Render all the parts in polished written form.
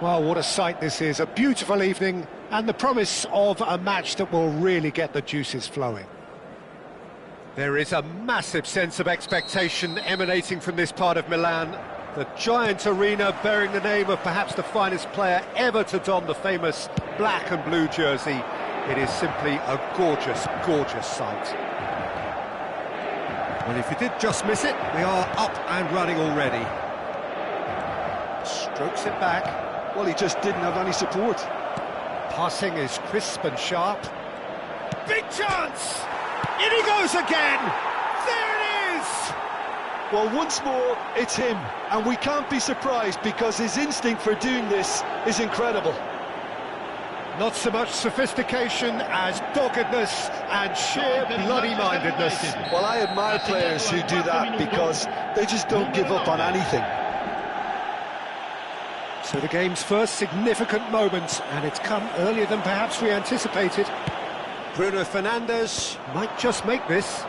Well, what a sight this is. A beautiful evening and the promise of a match that will really get the juices flowing. There is a massive sense of expectation emanating from this part of Milan. The giant arena bearing the name of perhaps the finest player ever to don the famous black and blue jersey. It is simply a gorgeous, gorgeous sight. Well, if you did just miss it, we are up and running already. Strokes it back. Well, he just didn't have any support. Passing is crisp and sharp. Big chance! In he goes again! There it is! Well, once more, it's him. And we can't be surprised because his instinct for doing this is incredible. Not so much sophistication as doggedness and sheer bloody-mindedness. Well, I admire players who do that because they just don't give up on anything. So the game's first significant moment, and it's come earlier than perhaps we anticipated. Bruno Fernandes might just make this.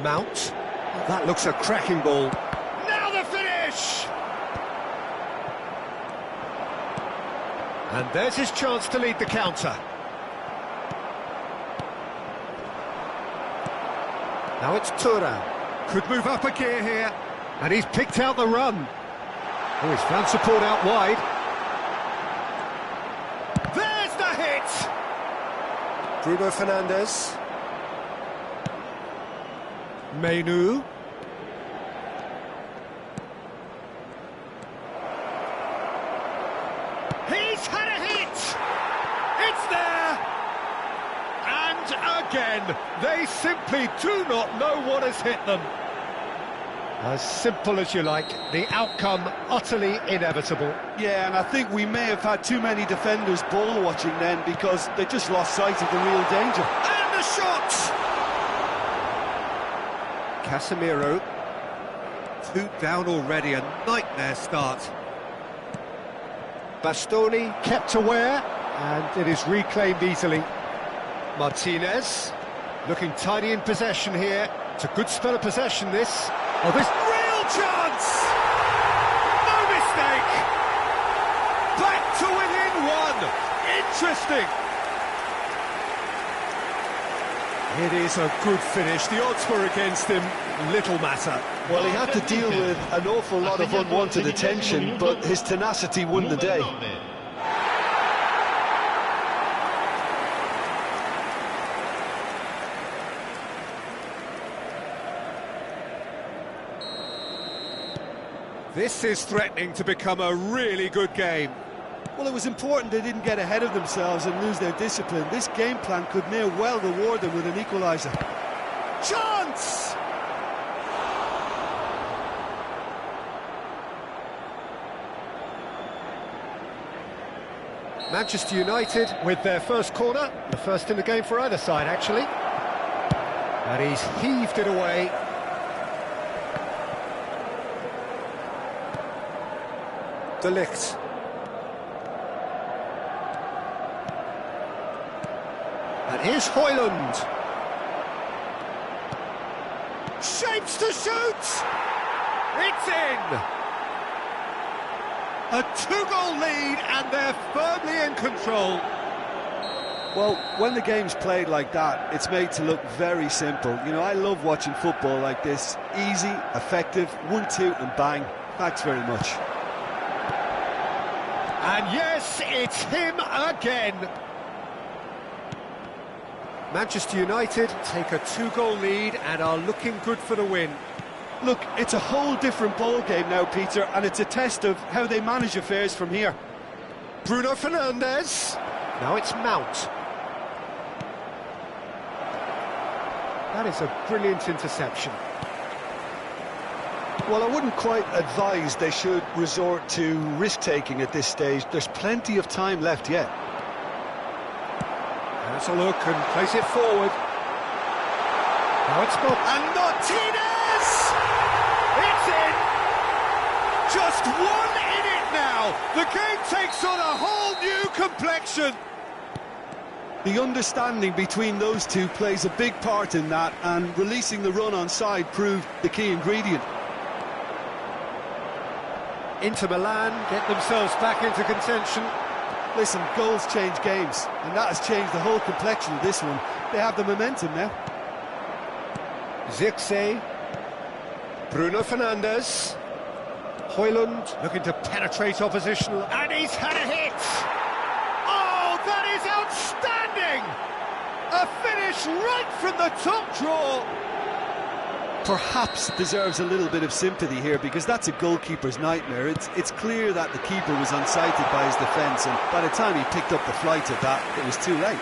Mount. That looks a cracking ball. Now the finish! And there's his chance to lead the counter. Now it's Thuram. Could move up a gear here. And he's picked out the run. Oh, he's found support out wide. There's the hit! Bruno Fernandes. Menu. He's had a hit! It's there! And again, they simply do not know what has hit them. As simple as you like, the outcome utterly inevitable. Yeah, and I think we may have had too many defenders ball watching then because they just lost sight of the real danger. And the shot! Casemiro. 2 down already, a nightmare start. Bastoni kept aware, and it is reclaimed easily. Martinez, looking tidy in possession here. It's a good spell of possession, this. Oh, this real chance! No mistake! Back to within 1! Interesting! It is a good finish. The odds were against him. Little matter. Well, he had to deal with an awful lot of unwanted attention, but his tenacity won the day. This is threatening to become a really good game. Well, it was important they didn't get ahead of themselves and lose their discipline. This game plan could near well reward them with an equaliser. Chance! Manchester United with their first corner, the first in the game for either side, actually. And he's heaved it away. De Ligt. And here's Højlund. Shapes to shoot! It's in! A 2-goal lead and they're firmly in control. Well, when the game's played like that, it's made to look very simple. You know, I love watching football like this. Easy, effective, 1-2 and bang. Thanks very much. And yes, it's him again. Manchester United take a 2-goal lead and are looking good for the win. Look, it's a whole different ball game now, Peter, and it's a test of how they manage affairs from here. Bruno Fernandes. Now it's Mount. That is a brilliant interception. Well, I wouldn't quite advise they should resort to risk-taking at this stage. There's plenty of time left yet. Let's a look and place it forward. Now it's not. And Martinez! It's in! Just 1 in it now! The game takes on a whole new complexion! The understanding between those two plays a big part in that, and releasing the run on side proved the key ingredient. Inter Milan get themselves back into contention. Listen, goals change games, and that has changed the whole complexion of this one. They have the momentum now. Zirkzee, Bruno Fernandes, Højlund looking to penetrate opposition, and he's had a hit! Oh, that is outstanding! A finish right from the top draw! Perhaps deserves a little bit of sympathy here, because that's a goalkeeper's nightmare. It's clear that the keeper was unsighted by his defence, and by the time he picked up the flight of that, it was too late.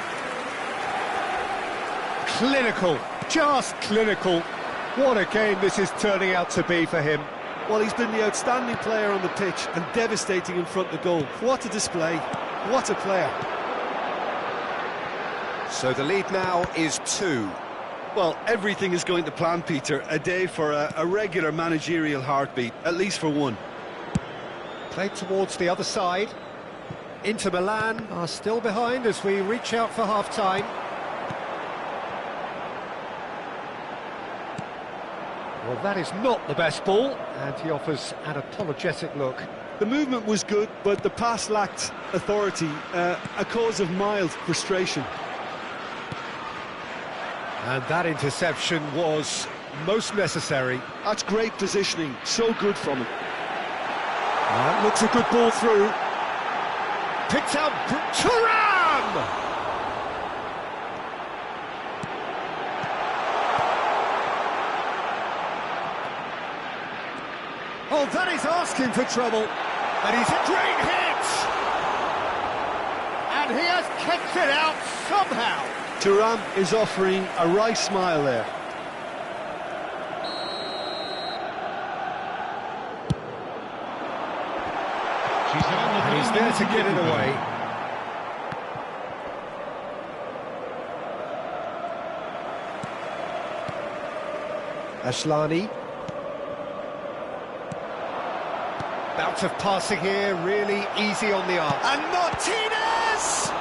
Clinical, just clinical. What a game this is turning out to be for him. Well, he's been the outstanding player on the pitch and devastating in front of goal. What a display, what a player. So the lead now is 2. Well, everything is going to plan, Peter. A day for a regular managerial heartbeat, at least for one. Played towards the other side. Inter Milan are still behind as we reach out for half-time. Well, that is not the best ball, and he offers an apologetic look. The movement was good, but the pass lacked authority, a cause of mild frustration. And that interception was most necessary. That's great positioning, so good from him. That looks a good ball through. Picked out Thuram! Oh, that is asking for trouble. And he's a great hit! And he has kicked it out somehow. Thuram is offering a wry smile there. And he's there to get it away. Ashlani. Bout of passing here, really easy on the arm. And Martinez!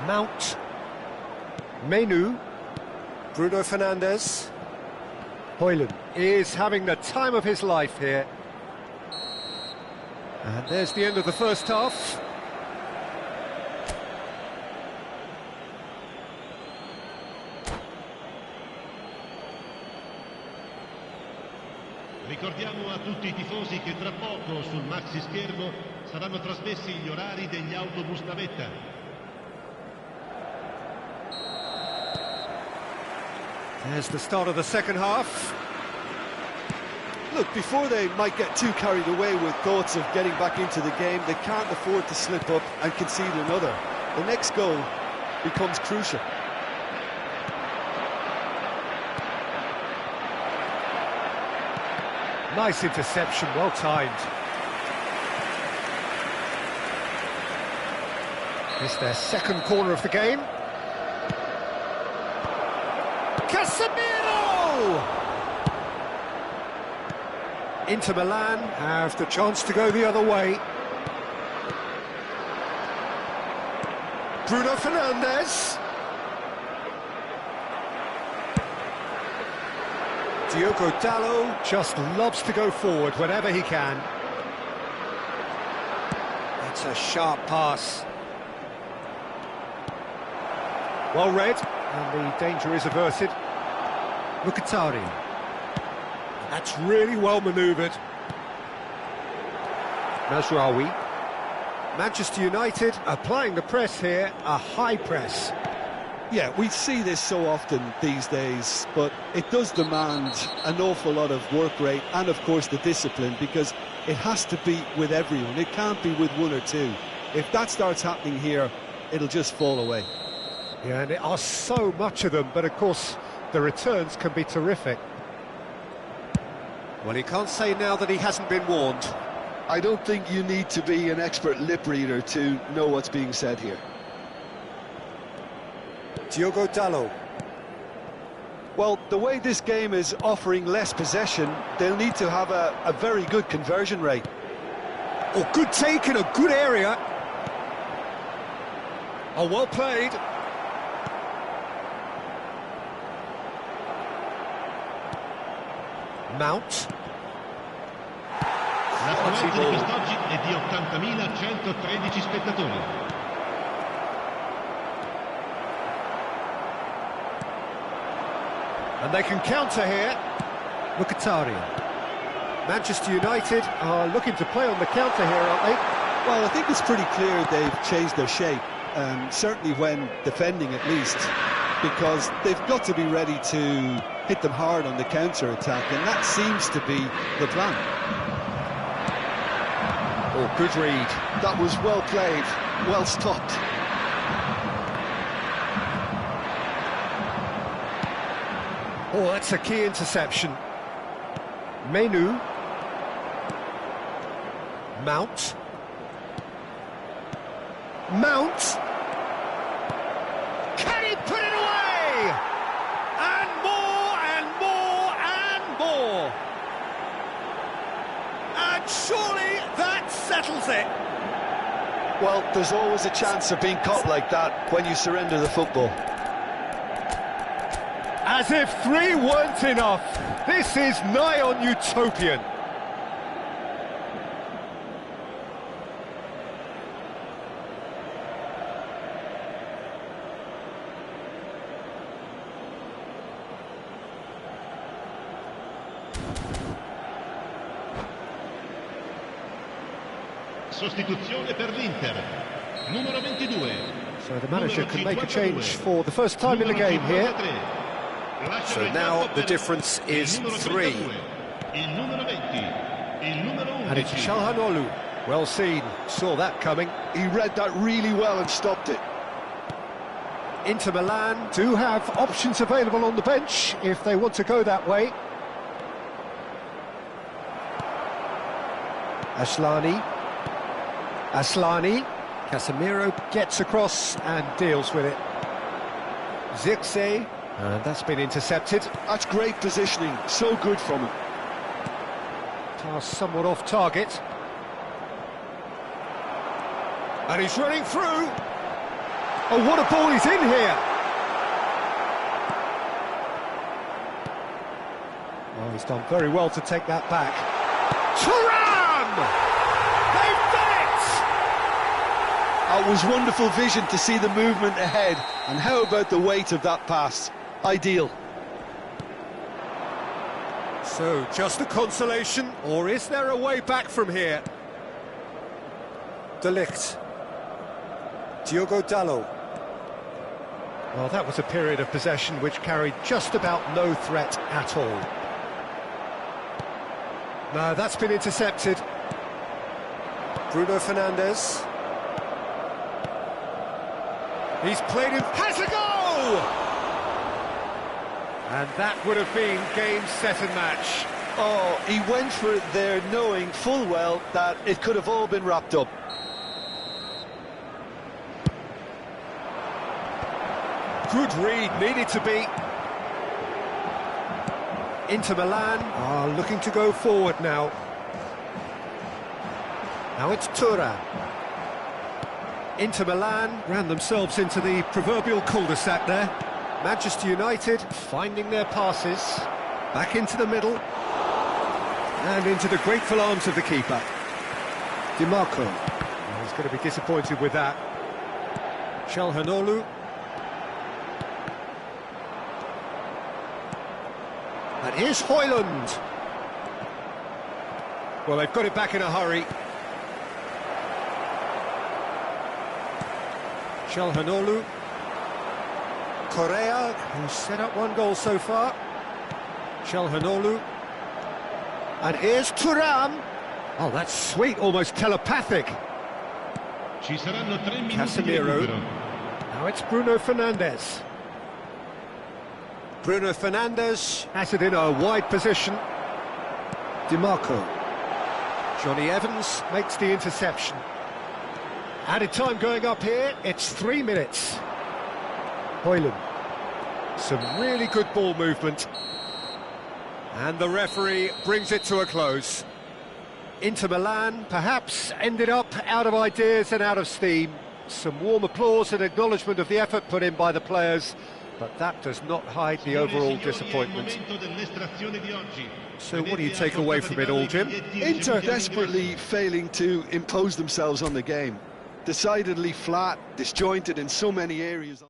Mount. Menu. Bruno Fernandes. Højlund is having the time of his life here. And there's the end of the first half. Ricordiamo a tutti I tifosi che tra poco sul maxi schermo saranno trasmessi gli orari degli autobus navetta. There's the start of the second half. Look, before they might get too carried away with thoughts of getting back into the game, they can't afford to slip up and concede another. The next goal becomes crucial. Nice interception, well timed. It's their second corner of the game. Casemiro! Inter Milan have the chance to go the other way. Bruno Fernandes. Diogo Dalot just loves to go forward whenever he can. That's a sharp pass. Well read, and the danger is averted. Mkhitaryan. That's really well manoeuvred. Mazraoui. Manchester United applying the press here, a high press. Yeah, we see this so often these days, but it does demand an awful lot of work rate and, of course, the discipline, because it has to be with everyone. It can't be with one or two. If that starts happening here, it'll just fall away. Yeah, and there are so much of them, but of course the returns can be terrific. Well, he can't say now that he hasn't been warned. I don't think you need to be an expert lip reader to know what's being said here. Diogo Dalot. Well, the way this game is offering less possession, they'll need to have a very good conversion rate. Oh, good take in a good area. Oh, well played. Mount. L'affluenza di quest'oggi è di 80.113 spettatori. And they can counter here. Mkhitaryan. Manchester United are looking to play on the counter here, aren't they? Well, I think it's pretty clear they've changed their shape, certainly when defending at least, because they've got to be ready to hit them hard on the counter-attack, and that seems to be the plan. Oh, good read. That was well played, well stopped. Oh, that's a key interception. Menu. Mount. Mount. Can he put it away? And more, and more, and more. And surely that settles it. Well, there's always a chance of being caught like that when you surrender the football. As if 3 weren't enough. This is nigh on utopian. Sostituzione per l'Inter. Numero 22. So the manager can make a change for the first time in the game here. So now the difference is 3. And it's Çalhanoğlu. Well seen, saw that coming. He read that really well and stopped it. Inter Milan do have options available on the bench if they want to go that way. Aslani. Casemiro gets across and deals with it. Zirkzee. And that's been intercepted. That's great positioning, so good from him. Pass somewhat off target. And he's running through. Oh, what a ball he's in here. Oh, he's done very well to take that back. Thuram! They've done it! It was wonderful vision to see the movement ahead. And how about the weight of that pass? Ideal. So, just a consolation, or is there a way back from here? De Ligt. Diogo Dalot. Well, that was a period of possession which carried just about no threat at all. No, that's been intercepted. Bruno Fernandes. He's played him, has a goal! And that would have been game, set and match. Oh, he went for it there knowing full well that it could have all been wrapped up. Good read, needed to be. Inter Milan are looking to go forward now. Now it's Thuram. Inter Milan ran themselves into the proverbial cul-de-sac there. Manchester United finding their passes, back into the middle, and into the grateful arms of the keeper. Di Marco. Well, he's going to be disappointed with that. Çalhanoğlu. And here's Højlund. Well, they've got it back in a hurry. Çalhanoğlu. Correa, who's set up 1 goal so far. Çalhanoğlu. And here's Thuram. Oh, that's sweet, almost telepathic. Ci saranno 3 minuti di Casemiro. recupero. Now it's Bruno Fernandes. Bruno Fernandes has it in a wide position. Di Marco. Johnny Evans makes the interception. Added time going up here, it's 3 minutes. Højlund. Some really good ball movement. And the referee brings it to a close. Inter Milan perhaps ended up out of ideas and out of steam. Some warm applause and acknowledgement of the effort put in by the players. but that does not hide the overall disappointment. So what do you take away from it all, Jim? Inter desperately failing to impose themselves on the game. Decidedly flat, disjointed in so many areas.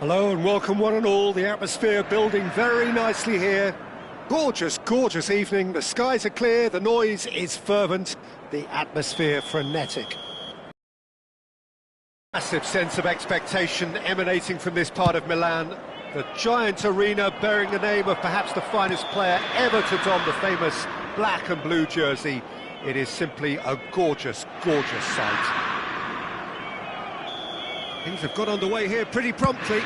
Hello and welcome one and all. The atmosphere building very nicely here. Gorgeous, gorgeous evening. The skies are clear, the noise is fervent, the atmosphere frenetic. Massive sense of expectation emanating from this part of Milan. The giant arena bearing the name of perhaps the finest player ever to don the famous black and blue jersey. It is simply a gorgeous, gorgeous sight. Things have got underway here pretty promptly.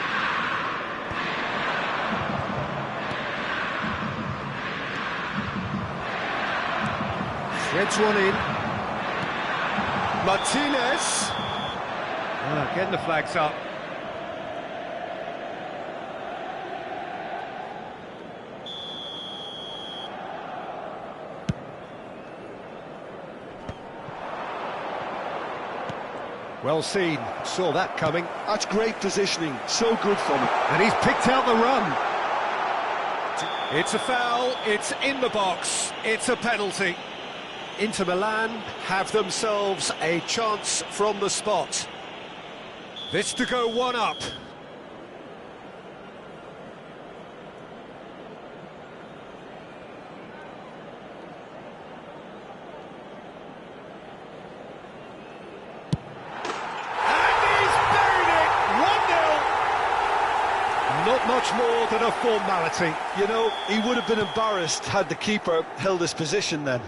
Threads one in. Martinez. Getting the flags up. Well seen, saw that coming. That's great positioning, so good from him. And he's picked out the run. It's a foul, it's in the box, it's a penalty. Inter Milan have themselves a chance from the spot. This to go one up. Not much more than a formality. You know, he would have been embarrassed had the keeper held his position then.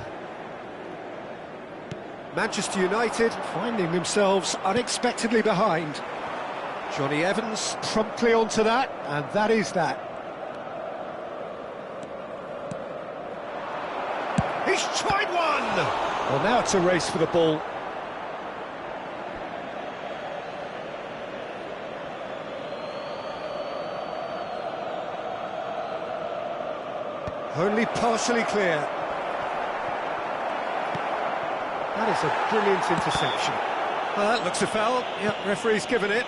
Manchester United finding themselves unexpectedly behind. Johnny Evans promptly onto that, and that is that. He's tried one! Well, now it's a race for the ball. Only partially clear. That is a brilliant interception. Well, that looks a foul. Yep, referee's given it.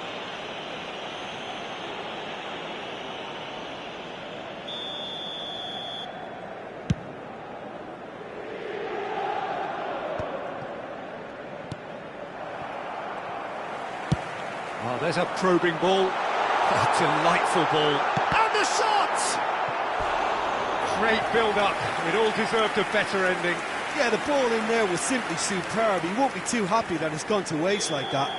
Oh, there's a probing ball. A delightful ball. And the shot! Great build-up. It all deserved a better ending. Yeah, the ball in there was simply superb. He won't be too happy that it's gone to waste like that.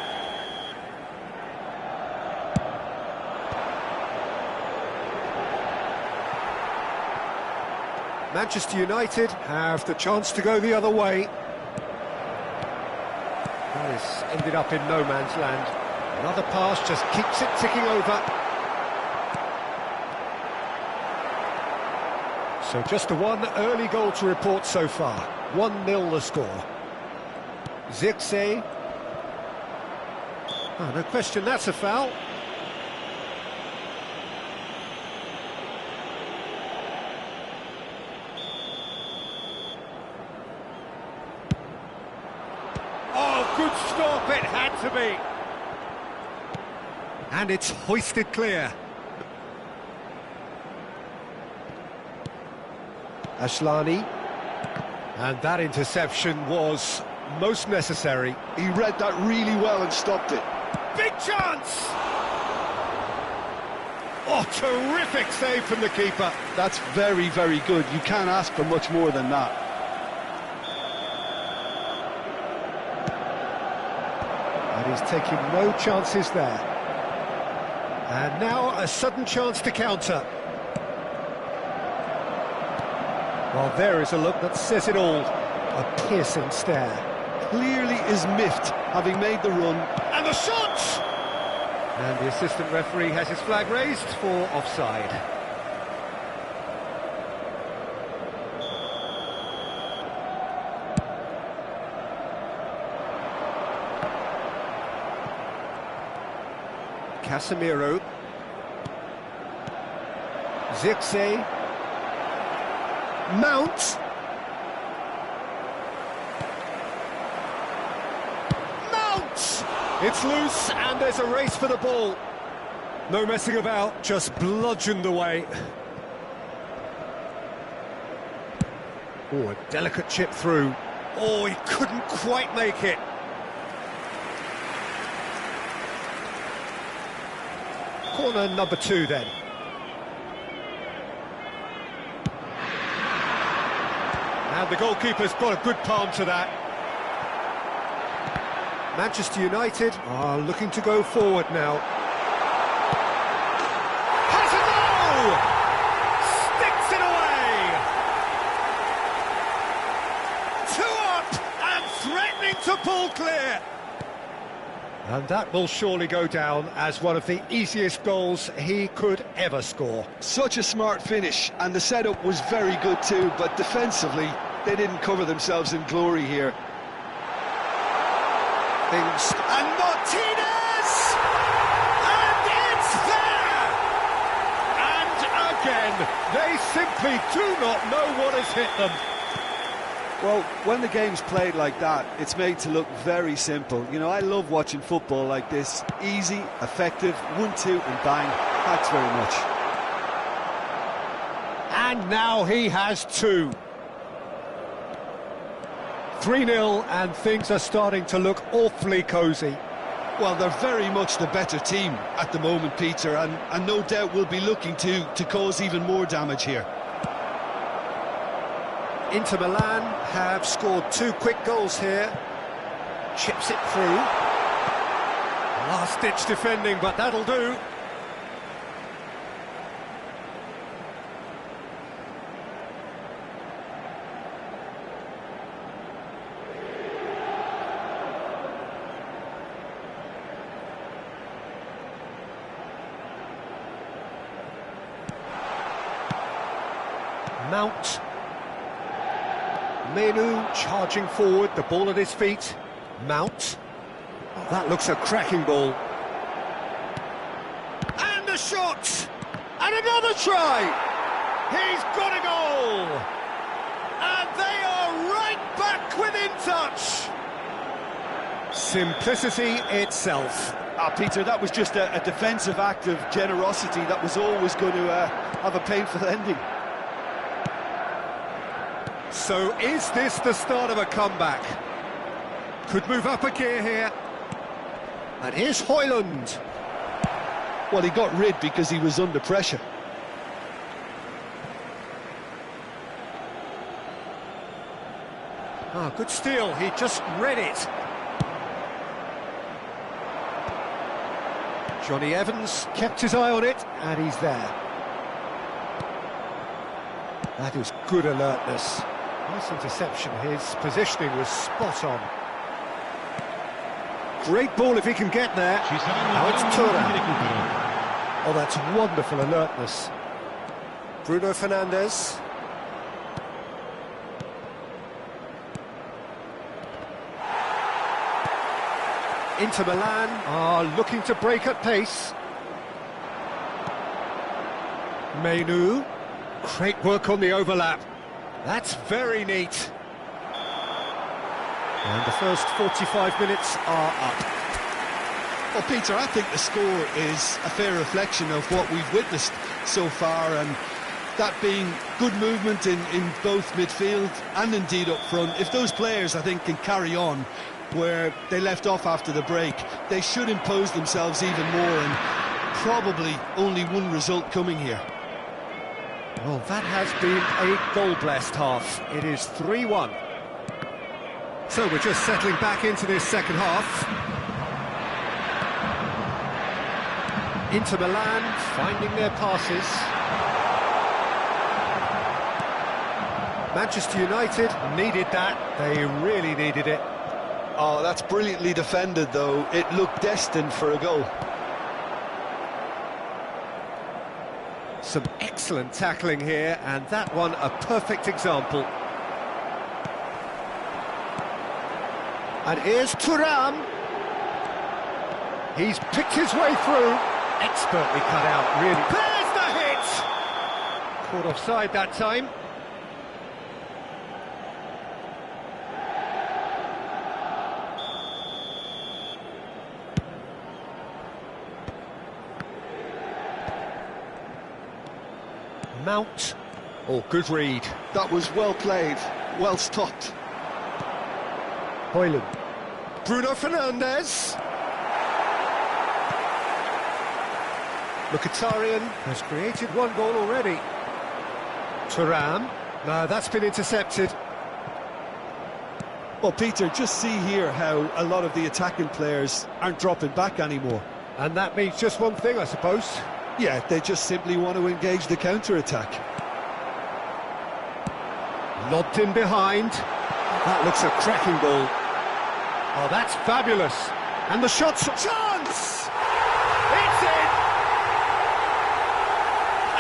Manchester United have the chance to go the other way. This ended up in no man's land. Another pass just keeps it ticking over. So just the one early goal to report so far. 1-0 the score. Zirkzee. Oh, no question, that's a foul. Oh, good stop, it had to be. And it's hoisted clear. Ashlani. And that interception was most necessary. He read that really well and stopped it. Big chance! Oh, terrific save from the keeper. That's very, very good. You can't ask for much more than that. And he's taking no chances there. And now a sudden chance to counter. Well, there is a look that says it all. A piercing stare. Clearly is miffed, having made the run. And the shot! And the assistant referee has his flag raised for offside. Casemiro. Zirkzee. Mount. Mount! It's loose and there's a race for the ball. No messing about, just bludgeoned away. Oh, a delicate chip through. Oh, he couldn't quite make it. Corner number 2 then. And the goalkeeper's got a good palm to that. Manchester United are looking to go forward now. Has a goal! Sticks it away! 2 up and threatening to pull clear. And that will surely go down as one of the easiest goals he could ever score. Such a smart finish, and the setup was very good too, but defensively, they didn't cover themselves in glory here. And Martinez! And it's there! And again, they simply do not know what has hit them. Well, when the game's played like that, it's made to look very simple. You know, I love watching football like this. Easy, effective, 1-2 and bang. Thanks very much. And now he has 2. 3-0 and things are starting to look awfully cosy. Well, they're very much the better team at the moment, Peter, and no doubt will be looking to cause even more damage here. Inter Milan have scored 2 quick goals here. Chips it through. Last-ditch defending, but that'll do. Mount. Menu charging forward, the ball at his feet. Mount. Oh, that looks a cracking ball. And a shot! And another try! He's got a goal! And they are right back within touch! Simplicity itself. Peter, that was just a defensive act of generosity that was always going to have a painful ending. So is this the start of a comeback? Could move up a gear here. And here's Højlund. Well, he got rid because he was under pressure. Ah, good steal, he just read it. Johnny Evans kept his eye on it, and he's there. That is good alertness. Nice interception, his positioning was spot on. Great ball if he can get there. Now it's Thuram. Oh, that's wonderful alertness. Bruno Fernandes. Inter Milan are looking to break at pace. Menu. Great work on the overlap. That's very neat. And the first 45 minutes are up. Well, Peter, I think the score is a fair reflection of what we've witnessed so far, and that being good movement in both midfield and indeed up front. If those players, I think, can carry on where they left off after the break, they should impose themselves even more, and probably only one result coming here. Well, that has been a goal-blessed half. It is 3-1. So we're just settling back into this second half. Inter Milan finding their passes. Manchester United needed that. They really needed it. Oh, that's brilliantly defended, though. It looked destined for a goal. Some excellent tackling here, and that one a perfect example. And here's Thuram. He's picked his way through. Expertly cut out, really. There's the hit! Caught offside that time. Mount. Oh, good read. That was well played, well stopped. Højlund. Bruno Fernandes. Mkhitaryan has created one goal already. Thuram. No, that's been intercepted. Well, Peter, just see here how a lot of the attacking players aren't dropping back anymore. And that means just one thing, I suppose. Yeah, they just simply want to engage the counter-attack. Lobbed in behind. That looks a cracking goal. Oh, that's fabulous. And the shot's a chance! It's in!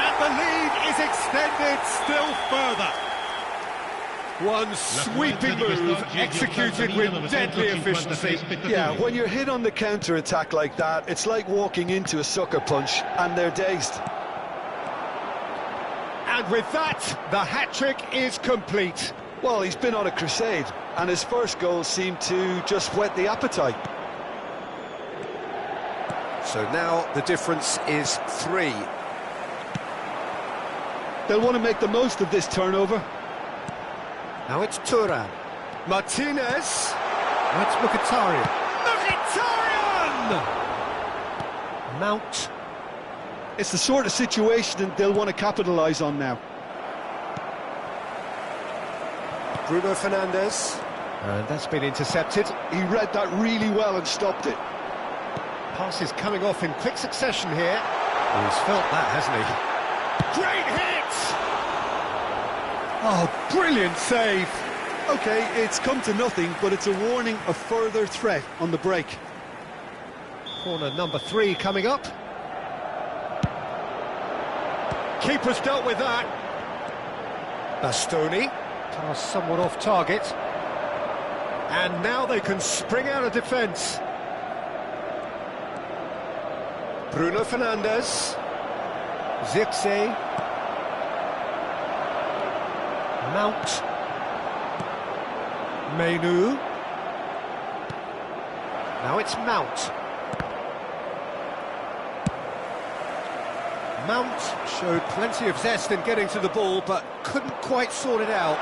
And the lead is extended still further. One sweeping move executed with deadly efficiency. Yeah, when you're hit on the counter-attack like that, it's like walking into a sucker punch, and they're dazed. And with that, the hat-trick is complete. Well, he's been on a crusade, and his first goal seemed to just whet the appetite. So now the difference is 3. They'll want to make the most of this turnover. Now it's Thuram. Martinez. That's Mkhitaryan. Mkhitaryan! Mount. It's the sort of situation they'll want to capitalise on now. Bruno Fernandes. And that's been intercepted. He read that really well and stopped it. Passes coming off in quick succession here. He's felt that, hasn't he? Great hit! Oh, brilliant save! OK, it's come to nothing, but it's a warning of further threat on the break. Corner number 3 coming up. Keeper's dealt with that. Bastoni. Pass somewhat off target. And now they can spring out of defence. Bruno Fernandes. Zirkzee. Mount. Menu. Now it's Mount. Mount showed plenty of zest in getting to the ball, but couldn't quite sort it out.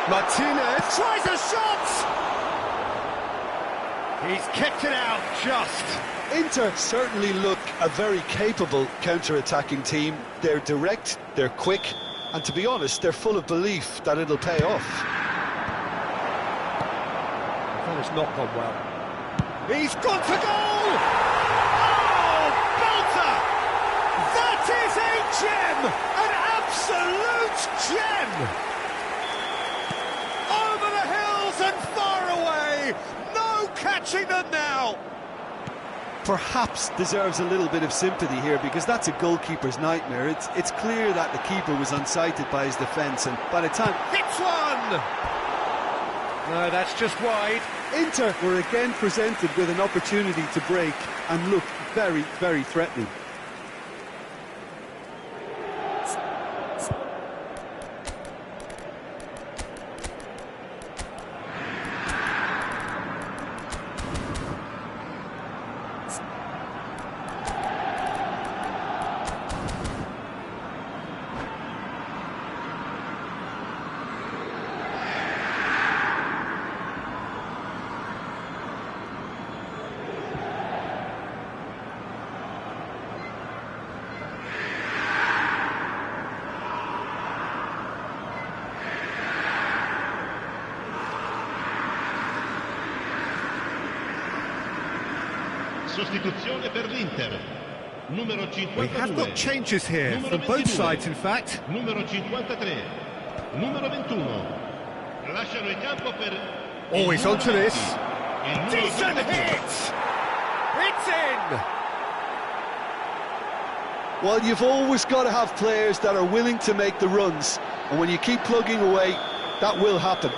Martinez tries a shot! He's kicked it out just. Inter certainly look a very capable counter-attacking team. They're direct, they're quick, and to be honest, they're full of belief that it'll pay off. That has not gone well. He's gone for goal! Oh, belter! That is a gem! An absolute gem! Over the hills and far away! No catching them now! Perhaps deserves a little bit of sympathy here, because that's a goalkeeper's nightmare. It's clear that the keeper was unsighted by his defence, and by the time... Hits one! No, that's just wide. Inter were again presented with an opportunity to break and looked very, very threatening. Sostituzione per l'Inter. Numero 52. We have got changes here from both sides, in fact. Numero 53. Numero 21. Lasciano il campo per... Always onto this. Decent 22. hit! It's in! Well, you've always got to have players that are willing to make the runs, and when you keep plugging away, that will happen.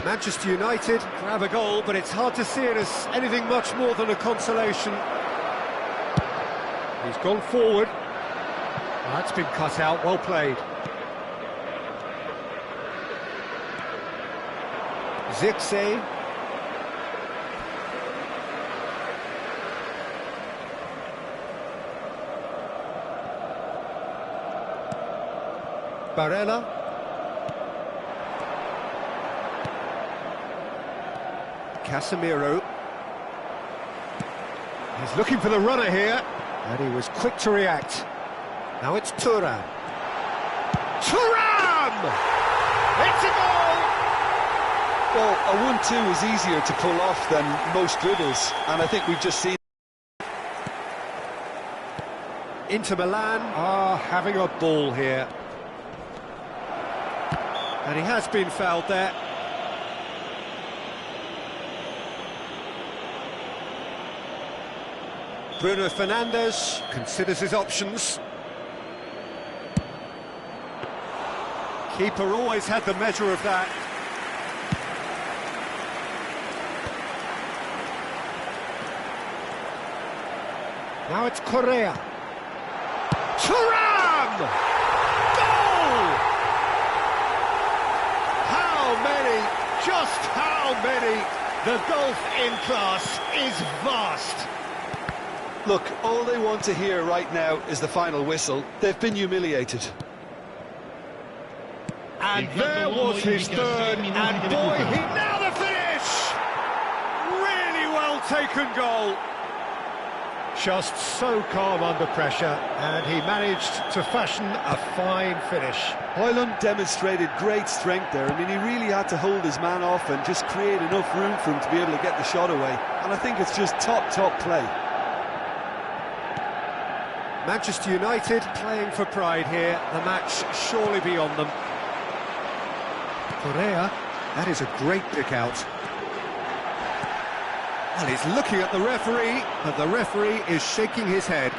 Manchester United grab a goal, but it's hard to see it as anything much more than a consolation. He's gone forward. That's been cut out, well played. Zirkzee. Barella. Casemiro. He's looking for the runner here, and he was quick to react. Now it's Thuram. Thuram! It's a goal! Well, a 1-2 is easier to pull off than most dribbles, and I think we've just seen... Inter Milan are having a ball here. And he has been fouled there. Bruno Fernandes considers his options. Keeper always had the measure of that. Now it's Correa. Thuram! Goal! How many? Just how many? The gulf in class is vast. Look, all they want to hear right now is the final whistle. They've been humiliated. And there was his third, and boy, now the finish! Really well taken goal. Just so calm under pressure, and he managed to fashion a fine finish. Højlund demonstrated great strength there. I mean, he really had to hold his man off and just create enough room for him to be able to get the shot away. And I think it's just top play. Manchester United playing for pride here. The match surely beyond them. Correa, that is a great pick out. Well, he's looking at the referee, but the referee is shaking his head.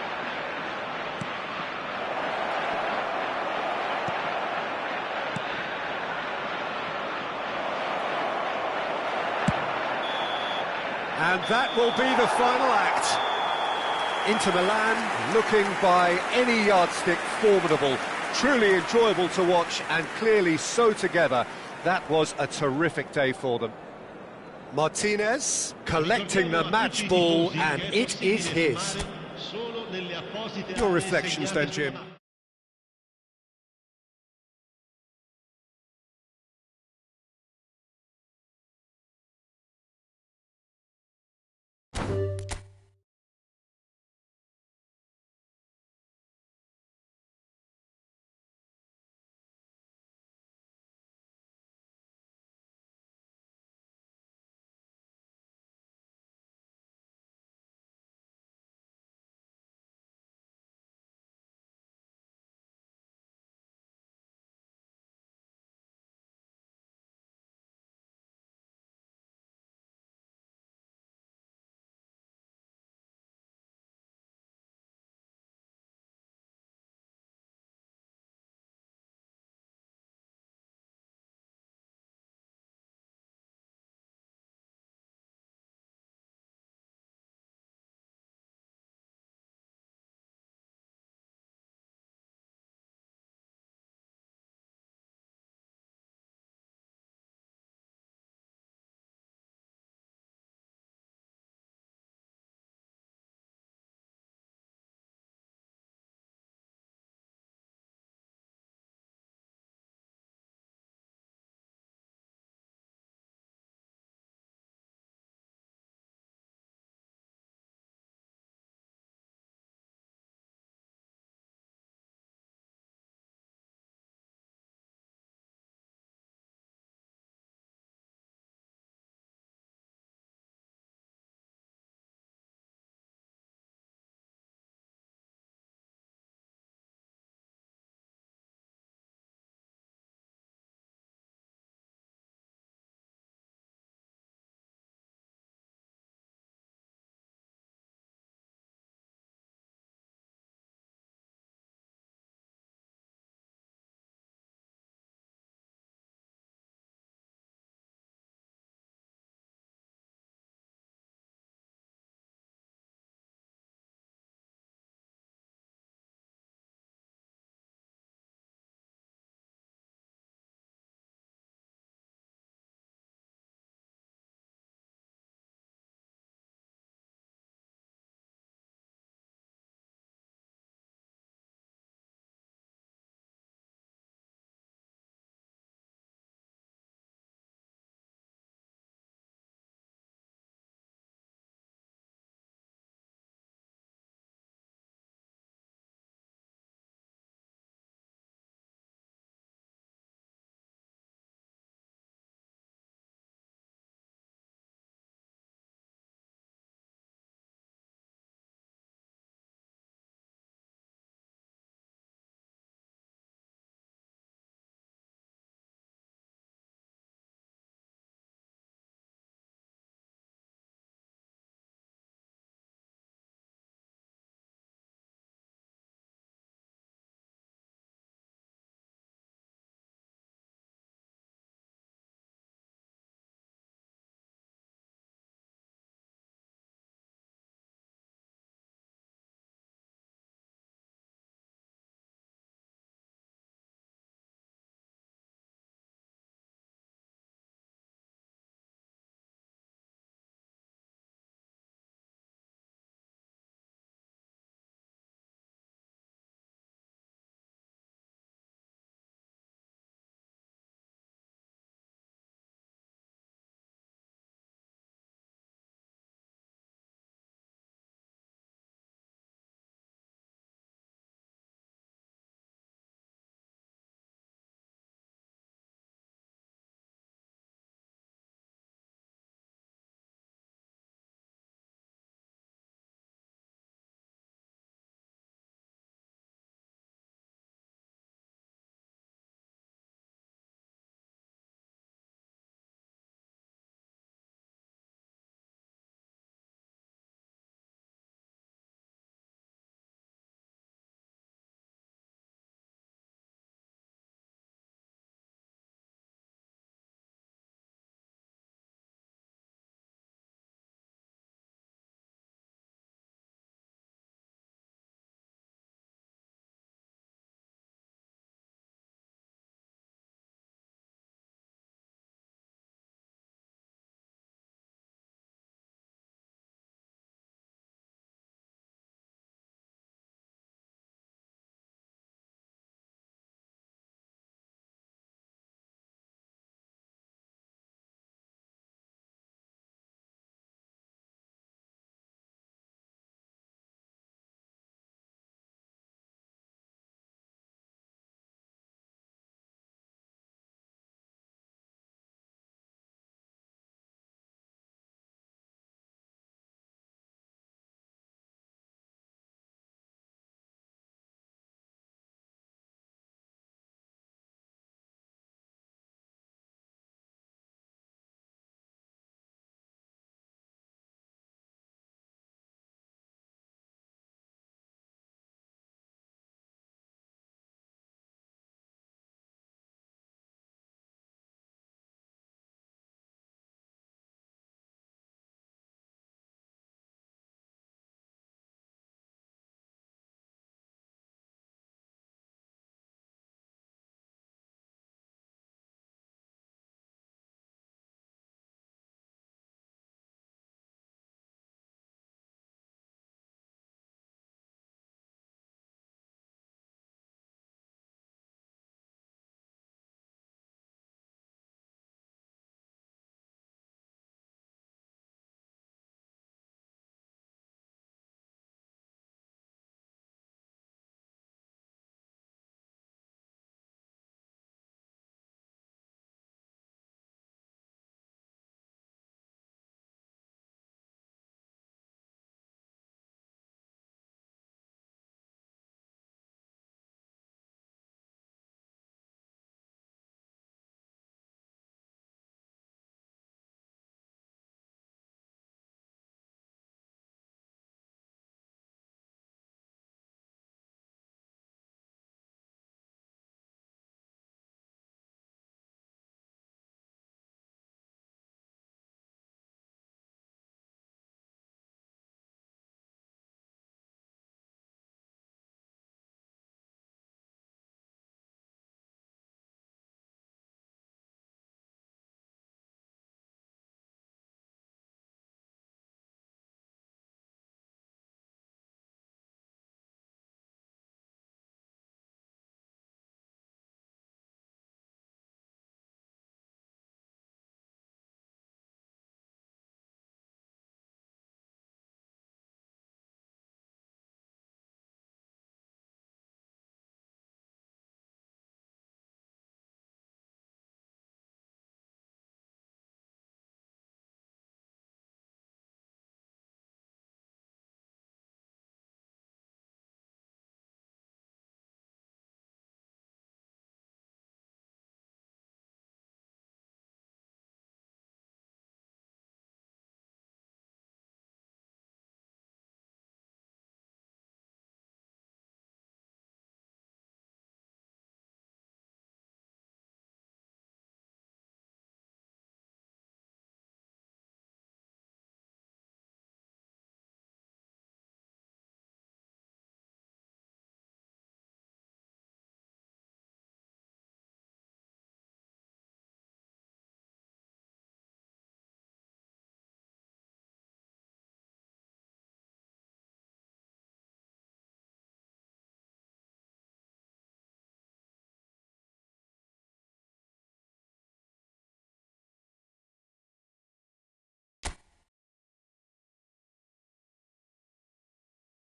And that will be the final act. Inter Milan looking by any yardstick formidable. Truly enjoyable to watch, and clearly so together. That was a terrific day for them. Martinez collecting the match ball, and it is his. Your reflections then, Jim?